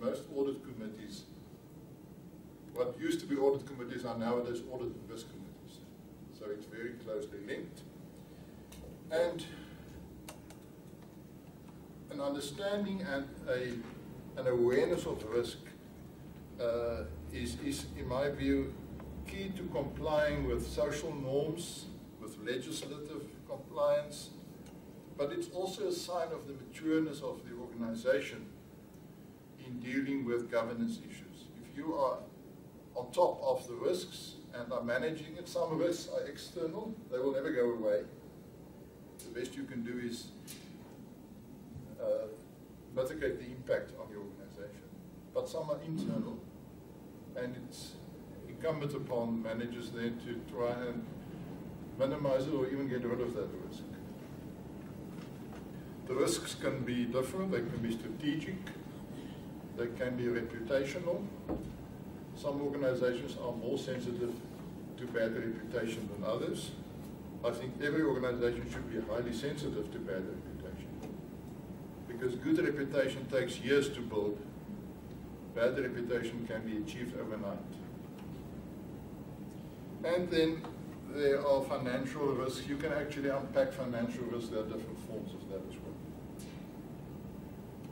most audit committees, what used to be audit committees are nowadays audit and risk committees. So it's very closely linked. And an understanding and an awareness of risk is, in my view, key to complying with social norms, with legislative compliance, but it's also a sign of the matureness of the organization in dealing with governance issues. If you are on top of the risks and are managing it, some risks are external, they will never go away. The best you can do is mitigate the impact on your organization. But some are internal, and it's incumbent upon managers then to try and minimize it or even get rid of that risk. The risks can be different, they can be strategic, they can be reputational. Some organizations are more sensitive to bad reputation than others. I think every organization should be highly sensitive to bad reputation, because good reputation takes years to build. Bad reputation can be achieved overnight. And then there are financial risks. You can actually unpack financial risks. There are different forms of that as well.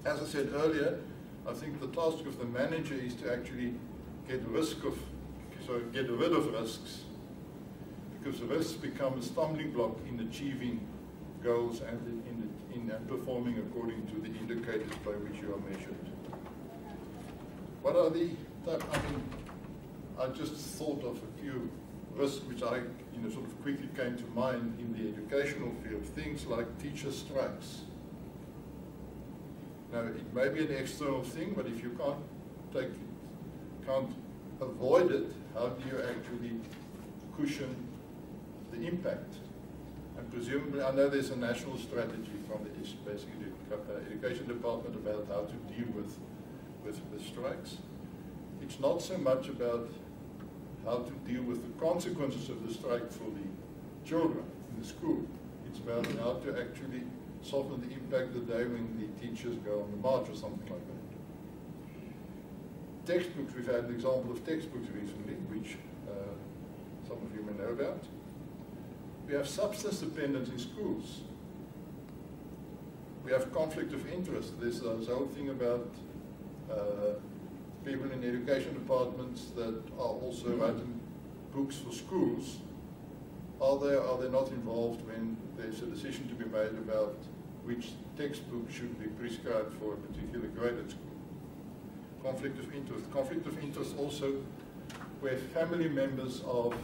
As I said earlier, I think the task of the manager is to actually get rid of risks, because the risks become a stumbling block in achieving goals and in performing according to the indicators by which you are measured. What are the I just thought of a few risks which I sort of quickly came to mind in the educational field. Things like teacher strikes. Now, it may be an external thing, but if you can't avoid it, how do you actually cushion the impact? And presumably, I know there's a national strategy from the basic education department about how to deal with strikes. It's not so much about how to deal with the consequences of the strike for the children in the school. It's about how to actually soften the impact the day when the teachers go on the march or something like that. Textbooks, we've had an example of textbooks recently, which some of you may know about. We have substance dependence in schools. We have conflict of interest. There's this whole thing about people in education departments that are also writing books for schools. Are they not involved when there's a decision to be made about which textbook should be prescribed for a particular grade at school? Conflict of interest. Conflict of interest also where family members of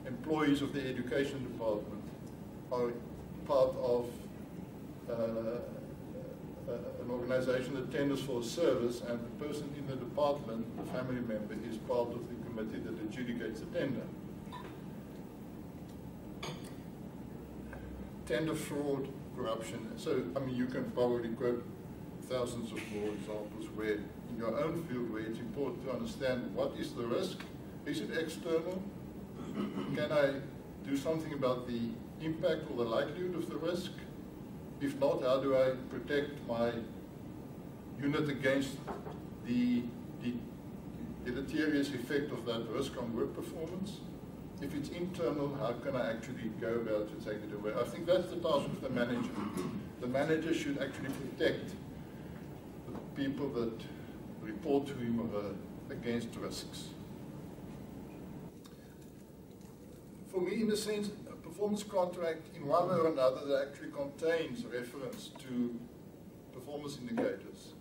employees of the education department are part of an organization that tenders for a service, and the person in the department, the family member, is part of the committee that adjudicates the tender. Tender fraud, corruption. So, I mean, you can probably quote thousands of more examples where, in your own field, where it's important to understand what is the risk. Is it external? Can I do something about the impact or the likelihood of the risk? If not, how do I protect my unit against the deleterious effect of that risk on work performance? If it's internal, how can I actually go about to take it away? I think that's the task of the manager. The manager should actually protect the people that report to him or her against risks. For me, in a sense, a performance contract in one way or another that actually contains reference to performance indicators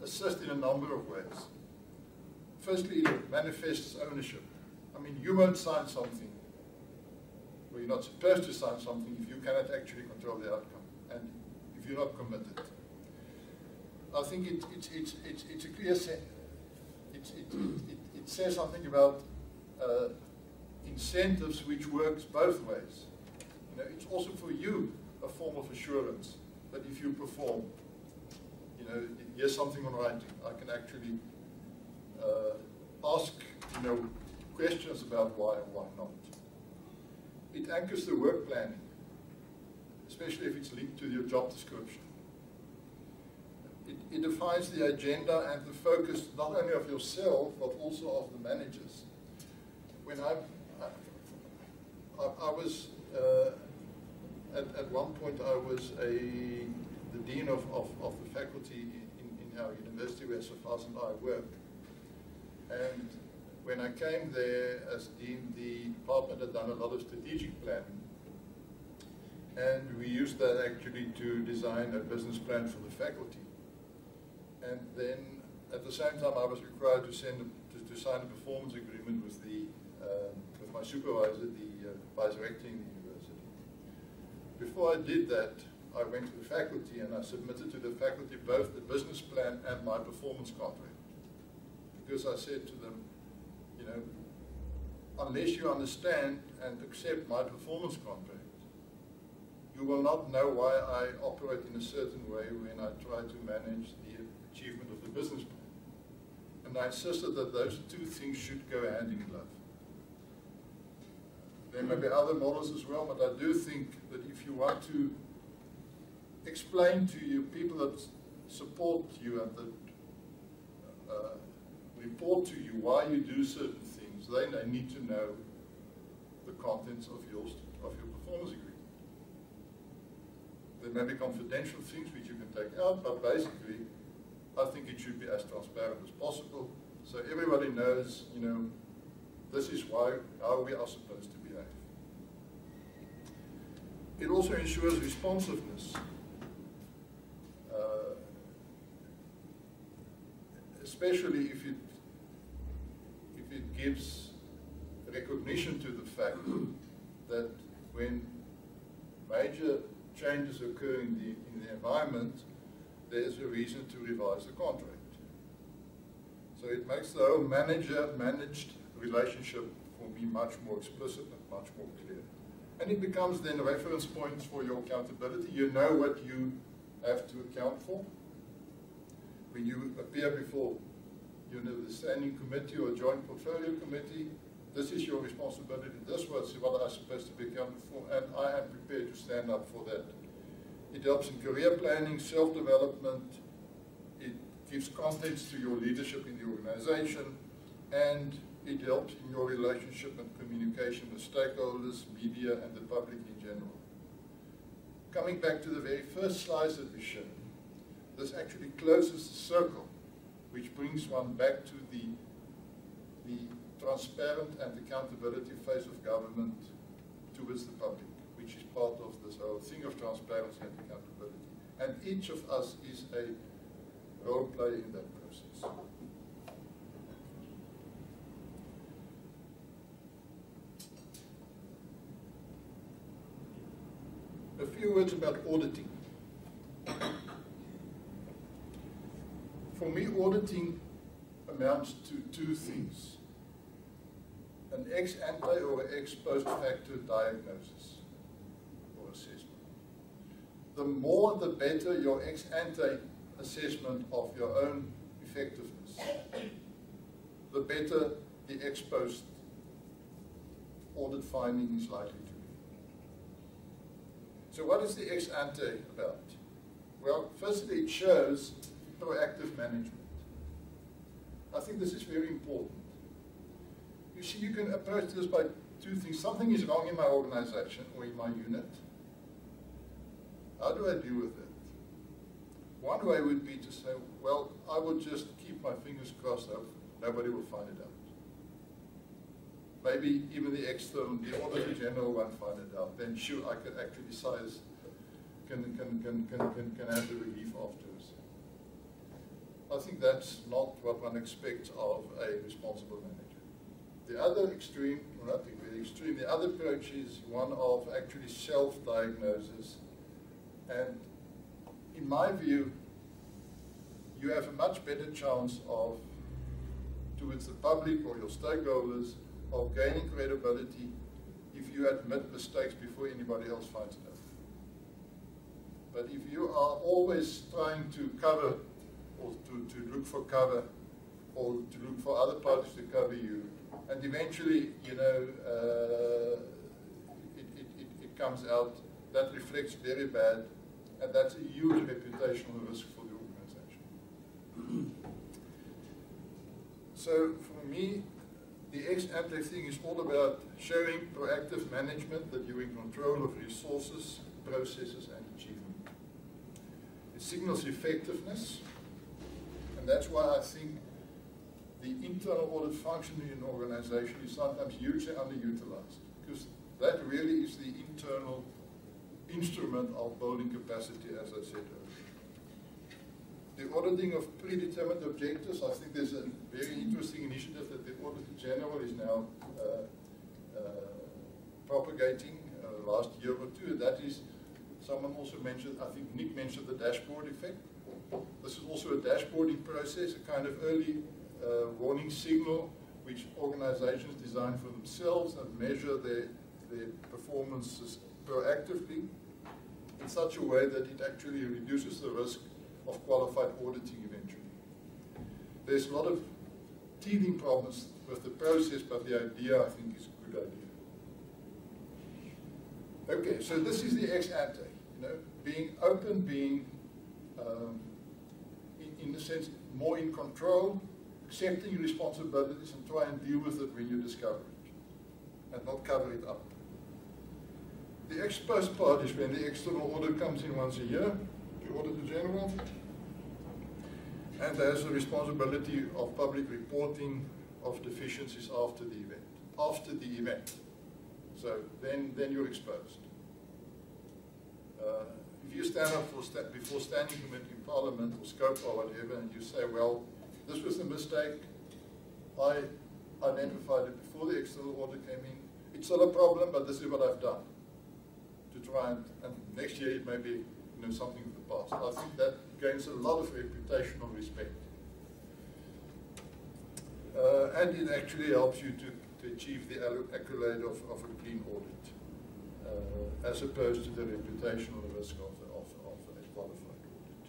assists in a number of ways. Firstly, it manifests ownership. I mean, you won't sign something, or you're not supposed to sign something if you cannot actually control the outcome, and if you're not committed. I think it's a clear sense. It says something about incentives which works both ways. It's also for you a form of assurance that if you perform, here's something on writing. I can actually ask, questions about why and why not. It anchors the work planning, especially if it's linked to your job description. it defines the agenda and the focus not only of yourself, but also of the managers. When I was, at one point I was the dean of the faculty in our university where Safas and I worked. And when I came there as dean, the department had done a lot of strategic planning. And we used that actually to design a business plan for the faculty. And then at the same time I was required to sign a performance agreement with with my supervisor, the vice rector in the university. Before I did that, I went to the faculty and I submitted to the faculty both the business plan and my performance contract. Because I said to them, you know, unless you understand and accept my performance contract, you will not know why I operate in a certain way when I try to manage the achievement of the business plan. And I insisted that those two things should go hand in glove. There may be other models as well, but I do think that if you want to explain to you people that support you and that report to you why you do certain things, they need to know the contents of your performance agreement. There may be confidential things which you can take out, but basically, I think it should be as transparent as possible, so everybody knows, you know, this is how we are supposed to behave. It also ensures responsiveness, especially if it gives recognition to the fact that when major changes occur in the environment, there's a reason to revise the contract. So it makes the whole manager-managed relationship for me much more explicit and much more clear. And it becomes then reference points for your accountability. You know what you have to account for. When you appear before, you know, the standing committee or joint portfolio committee, this is your responsibility, this was what I'm supposed to be accounted for, and I am prepared to stand up for that. It helps in career planning, self-development, it gives context to your leadership in the organization, and it helps in your relationship and communication with stakeholders, media, and the public in general. Coming back to the very first slides that we showed, this actually closes the circle, which brings one back to the transparent and accountability phase of government towards the public, which is part of this whole thing of transparency and accountability. And each of us is a role player in that process. A few words about auditing. For me, auditing amounts to two things: an ex ante or ex post facto diagnosis or assessment. The more the better your ex ante assessment of your own effectiveness, the better the ex post audit finding is likely to be. So what is the ex ante about? Well, firstly, it shows proactive management. I think this is very important. You see, you can approach this by two things. Something is wrong in my organization or in my unit. How do I deal with it? One way would be to say, well, I will just keep my fingers crossed out. Nobody will find it out. Maybe even the Auditor General won't find it out. Then sure, I can actually can have the relief afterwards. I think that's not what one expects of a responsible manager. The other extreme, or not really extreme, the other approach is one of actually self-diagnosis. And in my view, you have a much better chance of, towards the public or your stakeholders, of gaining credibility if you admit mistakes before anybody else finds it out. But if you are always trying to cover or to look for cover or to look for other parties to cover you, and eventually, you know, it comes out, that reflects very bad, and that's a huge reputational risk for the organization. So for me, the ex-ante thing is all about showing proactive management, that you're in control of resources, processes, and achievement. It signals effectiveness, and that's why I think the internal audit function in an organization is sometimes hugely underutilized, because that really is the internal instrument of building capacity, as I said earlier. The auditing of predetermined objectives, I think there's a very interesting initiative that the Auditor General is now propagating last year or two. That is, someone also mentioned, I think Nick mentioned the dashboard effect. This is also a dashboarding process, a kind of early warning signal which organizations design for themselves and measure their performances proactively in such a way that it actually reduces the risk of qualified auditing eventually. There's a lot of teething problems with the process, but the idea, I think, is a good idea. Okay, so this is the ex-ante, being open, being, in a sense, more in control, accepting your responsibilities and try and deal with it when you discover it, and not cover it up. The ex post part is when the external audit comes in once a year, the Auditor General, and there's a responsibility of public reporting of deficiencies after the event. After the event. So then you're exposed. If you stand up before standing committee in Parliament or SCOPE or whatever, and you say, well, this was a mistake, I identified it before the external audit came in, it's not a problem, but this is what I've done. To try and next year it may be something of the past. I think that gains a lot of reputational respect. And it actually helps you to achieve the accolade of a clean audit, as opposed to the reputational risk of a qualified audit.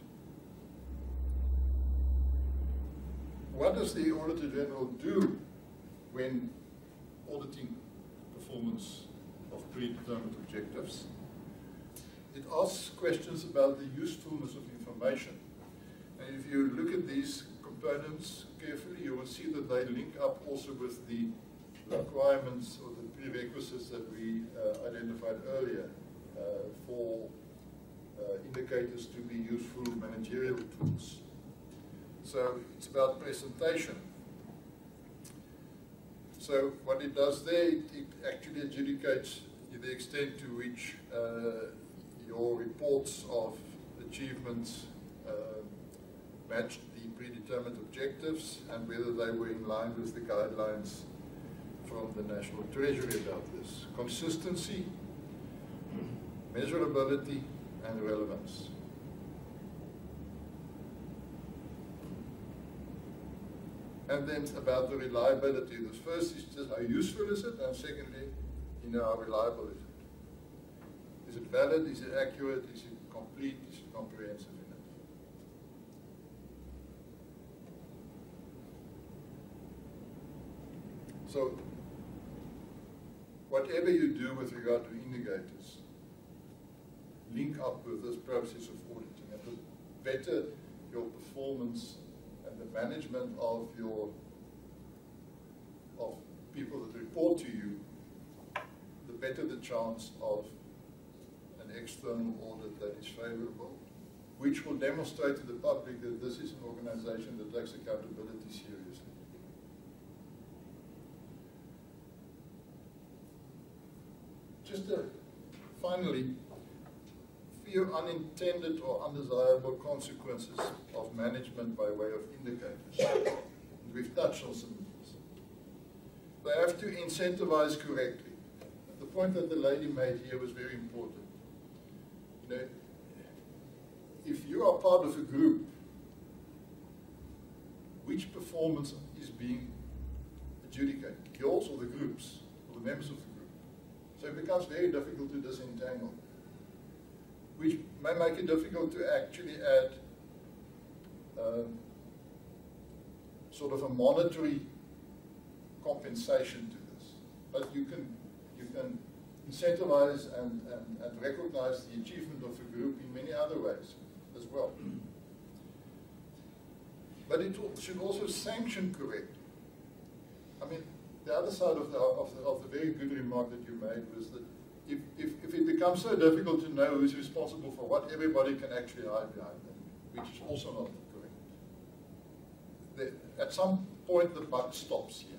What does the Auditor General do when auditing performance of predetermined objectives? It asks questions about the usefulness of information. And if you look at these components carefully, you will see that they link up also with the requirements or the prerequisites that we identified earlier for indicators to be useful managerial tools. So it's about presentation. So what it does there, it actually adjudicates the extent to which your reports of achievements matched the predetermined objectives and whether they were in line with the guidelines from the National Treasury about this. Consistency, measurability, and relevance. And then about the reliability. The first is just how useful is it, and secondly, how reliable is it? Is it valid? Is it accurate? Is it complete? Is it comprehensive enough? So, whatever you do with regard to indicators, link up with this process of auditing. And the better your performance and the management of people that report to you, the better the chance of an external audit that is favorable, which will demonstrate to the public that this is an organization that takes accountability seriously. Just finally, few unintended or undesirable consequences of management by way of indicators. And we've touched on some of these. They have to incentivize correctly. The point that the lady made here was very important. If you are part of a group, which performance is being adjudicated? Yours or the groups, or the members of the group? So it becomes very difficult to disentangle, which may make it difficult to actually add sort of a monetary compensation to this. But you can incentivize and recognize the achievement of a group in many other ways as well. But it should also sanction correctly. the other side of the very good remark that you made was that if it becomes so difficult to know who's responsible for what, everybody can actually hide behind them, which is also not correct. At some point, the buck stops here.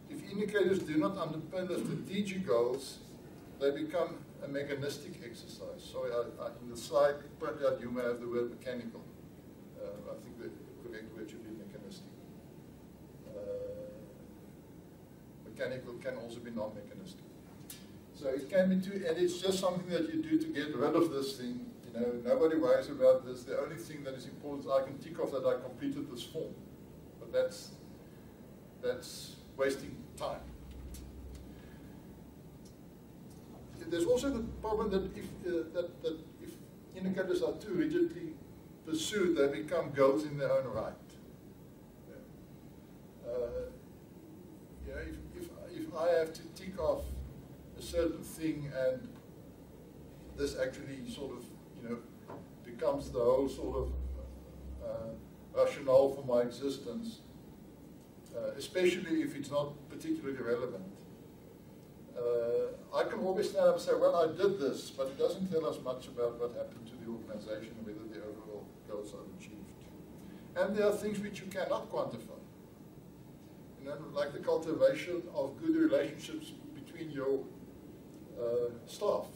If indicators do not underpin the strategic goals, they become a mechanistic exercise. Sorry, in the slide printout you may have the word mechanical. I think the correct word should be mechanistic. Mechanical can also be non-mechanistic. So it can be too, and it's just something that you do to get rid of this thing. You know, nobody worries about this. The only thing that is important is I can tick off that I completed this form. But that's wasting time. There's also the problem that if indicators are too rigidly pursued, they become goals in their own right. If I have to tick off a certain thing and this actually sort of, becomes the whole sort of rationale for my existence, especially if it's not particularly relevant. I can always stand up and say, well, I did this, but it doesn't tell us much about what happened to the organization and whether the overall goals are achieved. And there are things which you cannot quantify. Like the cultivation of good relationships between your staff,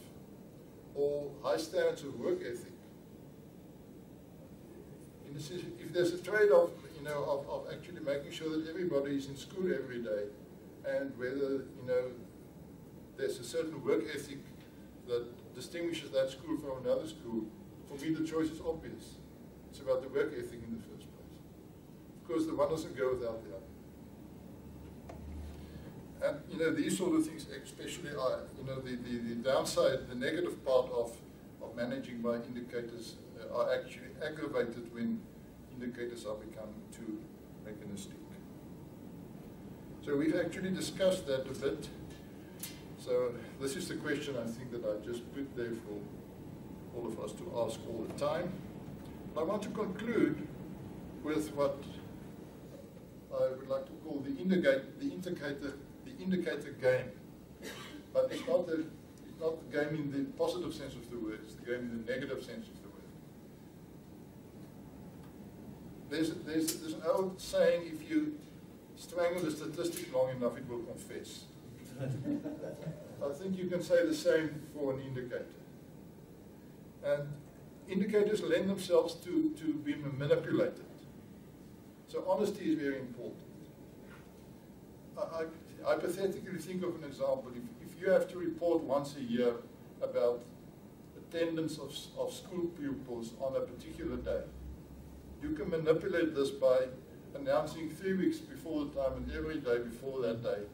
or high standards of work ethic. If there's a trade-off, of actually making sure that everybody is in school every day, and whether, there's a certain work ethic that distinguishes that school from another school, for me the choice is obvious. It's about the work ethic in the first place. Of course, the one doesn't go without the other. And these sort of things especially are, the downside, the negative part of managing by indicators are actually aggravated when indicators are becoming too mechanistic. So we've actually discussed that a bit. So this is the question I think that I just put there for all of us to ask all the time. I want to conclude with what I would like to call the indicator game. But it's not the game in the positive sense of the word, it's the game in the negative sense of the word. There's an old saying, if you strangle a statistic long enough, it will confess. I think you can say the same for an indicator. And indicators lend themselves to be manipulated. So honesty is very important. I hypothetically think of an example. If you have to report once a year about attendance of school pupils on a particular day, you can manipulate this by announcing 3 weeks before the time and every day before that day,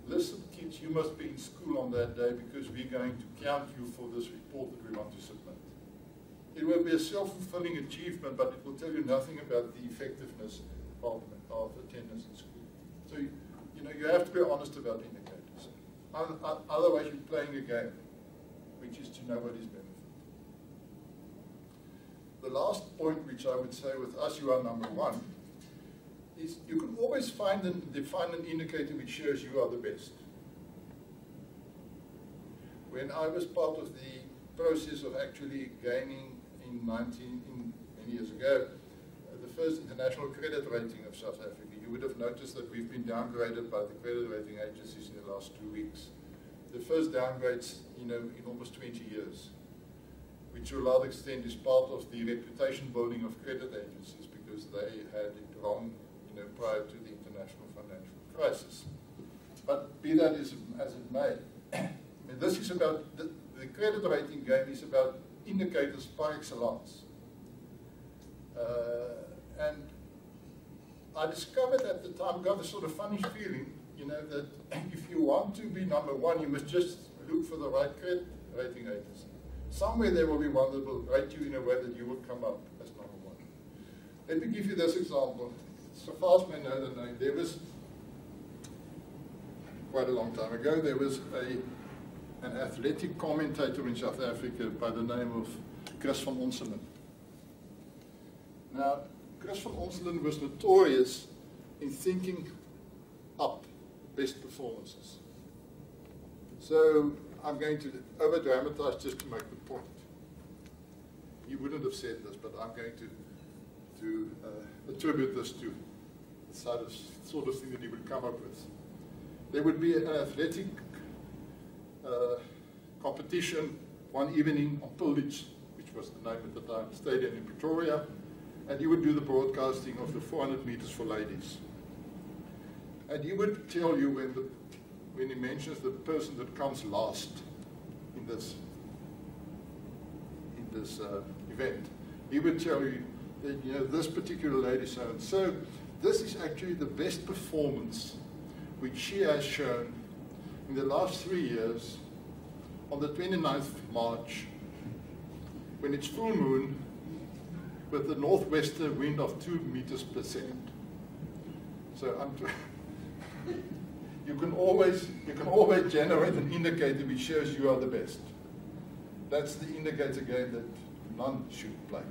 listen kids, you must be in school on that day because we're going to count you for this report that we want to submit. It will be a self-fulfilling achievement, but it will tell you nothing about the effectiveness of attendance in school. So you have to be honest about indicators. Otherwise you're playing a game, which is to nobody's benefit. The last point, which I would say with us, you are number one, is you can always define an indicator which shows you are the best. When I was part of the process of actually gaining many years ago, the first international credit rating of South Africa, you would have noticed that we've been downgraded by the credit rating agencies in the last 2 weeks. The first downgrades, in almost 20 years, which to a large extent is part of the reputation building of credit agencies because they had it wrong, prior to the international financial crisis. But be that as it may, this is about, the credit rating game is about indicators par excellence. And I discovered at the time, got a sort of funny feeling, that if you want to be number one, you must just look for the right credit rating agency. Somewhere there will be one that will rate you in a way that you will come up as number one. Let me give you this example. So far as may know the name, there was, quite a long time ago, there was an athletic commentator in South Africa by the name of Chris van Onselen. Now, Chris van Onselen was notorious in thinking up best performances. So I'm going to over-dramatize just to make the point. You wouldn't have said this, but I'm going to attribute this to the sort of thing that he would come up with. There would be an athletic competition one evening on Pillage, which was the name at the time, stadium in Pretoria, and he would do the broadcasting of the 400 meters for ladies. And he would tell you when he mentions the person that comes last in this event, he would tell you that, you know, this particular lady so and so, this is actually the best performance which she has shown in the last 3 years on the 29th of March, when it's full moon with a northwester wind of 2 meters per second. So you can always generate an indicator which shows you are the best. That's the indicator game that none should play.